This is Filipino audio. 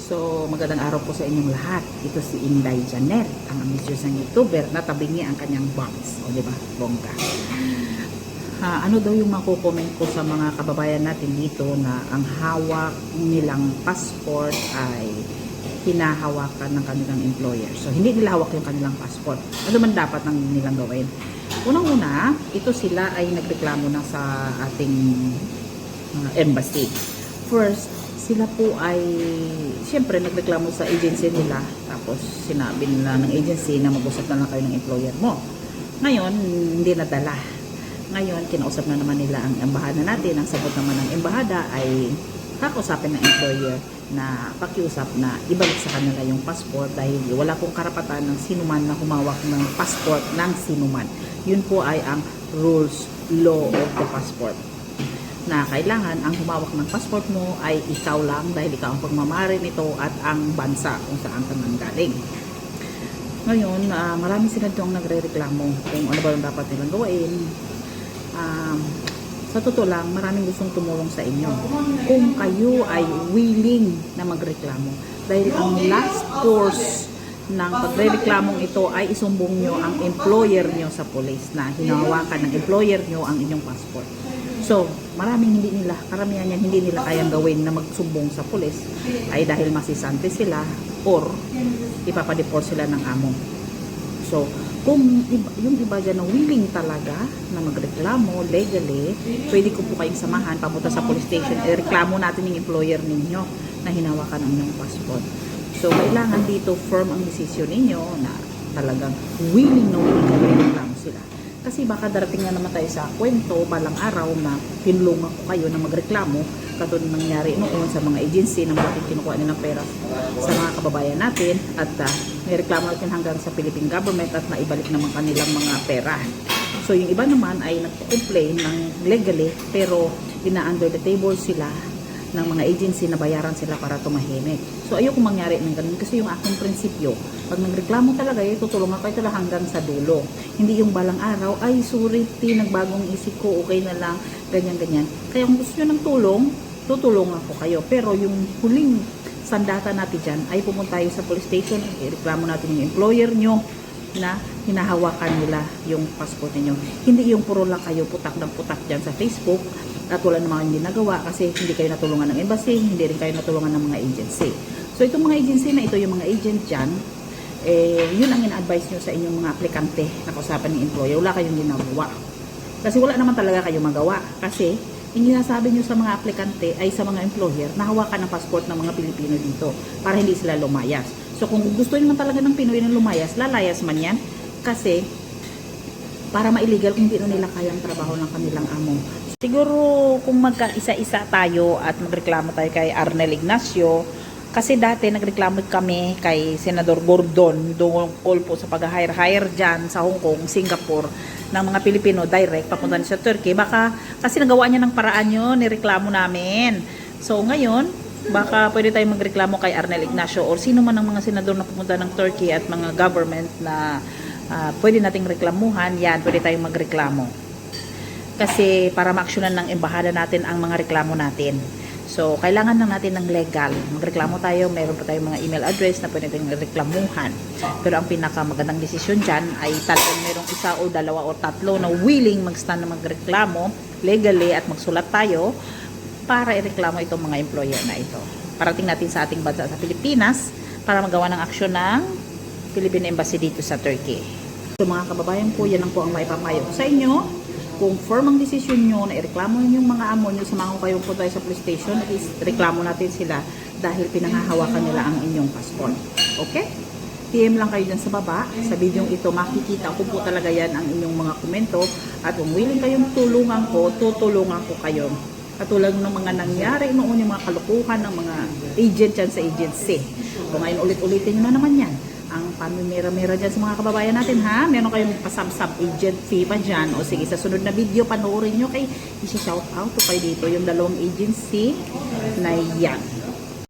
So, magandang araw po sa inyong lahat. Ito si Inday Janet, ang ambitious ng YouTuber na tabingi ang kanyang bangs. O, diba? Bongga. Ano daw yung makukomment ko sa mga kababayan natin dito na ang hawak nilang passport ay hinahawakan ng kanilang employer. So, hindi nila hawak yung kanilang passport. Ano man dapat nang nilang gawin? Unang-una, ito sila ay nagreklamo na sa ating embassy. First, sila po ay siyempre nagreklamo sa agency nila, tapos sinabi nila ng agency na mag-usap na lang kayo ng employer mo. Ngayon, hindi nadala. Ngayon, kinausap na naman nila ang embahada natin. Ang sagot naman ng embahada ay kakausapin ng employer na pakiusap na ibalik sa kanila yung passport dahil wala pong karapatan ng sinuman na humawak ng passport ng sinuman. Yun po ay ang rules, law of the passport, na kailangan ang humawak ng passport mo ay ikaw lang dahil ikaw ang pagmamari nito at ang bansa kung saan ka nanggaling. Ngayon, marami sila doon nagre-reklamo kung ano ba yung dapat nilang gawain. Sa totoo lang, maraming gustong tumulong sa inyo kung kayo ay willing na magreklamo. Dahil ang last course ng pagre-reklamong ito ay isumbong nyo ang employer nyo sa police na hinahawakan ng employer nyo ang inyong passport. So, maraming karamihan yan hindi nila kayang gawin na magsumbong sa pulis ay dahil masisante sila or ipapadeport sila ng amo. So, kung yung iba dyan na willing talaga na magreklamo legally, pwede ko po kayong samahan papunta sa police station. Reklamo natin yung employer ninyo na hinawakan ang inyong passport. So, kailangan dito firm ang desisyon ninyo na talagang willing na magreklamo sila. Kasi baka darating na naman tayo sa kwento balang araw na tinulungan ko kayo na magreklamo katulad nangyari noon sa mga agency na bakit kinukuha nilang pera sa mga kababayan natin at may reklamo natin hanggang sa Philippine government at naibalik naman kanilang mga pera. So yung iba naman ay nagpo-complain ng legally pero ina-under the table sila ng mga agency na bayaran sila para tumahimik. So ayoko mangyari ng ganun kasi yung aking prinsipyo, pag nagreklamo talaga, tutulungan kayo talaga hanggang sa dulo. Hindi yung balang araw, ay sorry, nagbagong isip ko, okay na lang, ganyan-ganyan. Kaya kung gusto nyo ng tulong, tutulungan ko kayo. Pero yung huling sandata natin dyan ay pumunta tayo sa police station, ireklamo natin yung employer nyo na hinahawakan nila yung passport niyo. Hindi yung puro lang kayo putak ng putak dyan sa Facebook at wala namang hindi nagawa kasi hindi kayo natulungan ng embassy, hindi rin kayo natulungan ng mga agency. So itong mga agency na ito, yung mga agent dyan, yun ang ina-advise nyo sa inyong mga aplikante na kausapan ng employer. Wala kayong ginagawa. Kasi wala naman talaga kayong magawa. Kasi yung sinasabi nyo sa mga aplikante ay sa mga employer na hawakan ng passport ng mga Pilipino dito para hindi sila lumayas. So kung gusto naman talaga ng Pinoy na lumayas, lalayas man yan. Kasi para ma-illegal kung hindi na nila kayang trabaho ng kanilang amo. Siguro kung magkaisa-isa tayo at magreklamo tayo kay Arnel Ignacio, kasi dati nagreklamo kami kay Senador Gordon tungkol po sa pag-hire dyan sa Hong Kong, Singapore ng mga Pilipino direct papunta sa Turkey. Baka kasi nagawa niya ng paraan yun, nireklamo namin. So ngayon, baka pwede tayong magreklamo kay Arnel Ignacio or sino man ang mga senador na pumunta ng Turkey at mga government na pwede nating reklamuhan, yan, pwede tayong magreklamo. Kasi para ma-actionan ng embahada natin ang mga reklamo natin. So, kailangan lang natin ng legal. Magreklamo tayo, meron pa tayong mga email address na pwede tayong reklamuhan. Pero ang pinakamagandang desisyon dyan ay talagang merong isa o dalawa o tatlo na willing mag-stand na magreklamo legally at magsulat tayo para ireklamo itong mga employer na ito. Parating natin sa ating bansa sa Pilipinas para magawa ng aksyon ng Philippine Embassy dito sa Turkey. So mga kababayan po, yan lang po ang maipapayo sa inyo. Kung firm ang desisyon nyo na ireklamo yung mga amo nyo, samahan ko kayo po tayo sa police station at reklamo natin sila dahil pinanghahawakan nila ang inyong passport. Okay? PM lang kayo dyan sa baba. Sa video ito, makikita ko po talaga yan ang inyong mga komento at kung willing kayong tulungan ko, tutulungan ko kayo. Katulad ng mga nangyari noon yung mga kalukuhan ng mga agent dyan sa agency. Kung ngayon ulit-ulitin nyo na naman yan. Ang pamimira-mira dyan sa mga kababayan natin, ha? Meron kayong pasab-sub agent fee pa dyan. O sige, sa sunod na video, panoorin nyo kay isa-shout out to kayo dito yung dalawang agency na yan.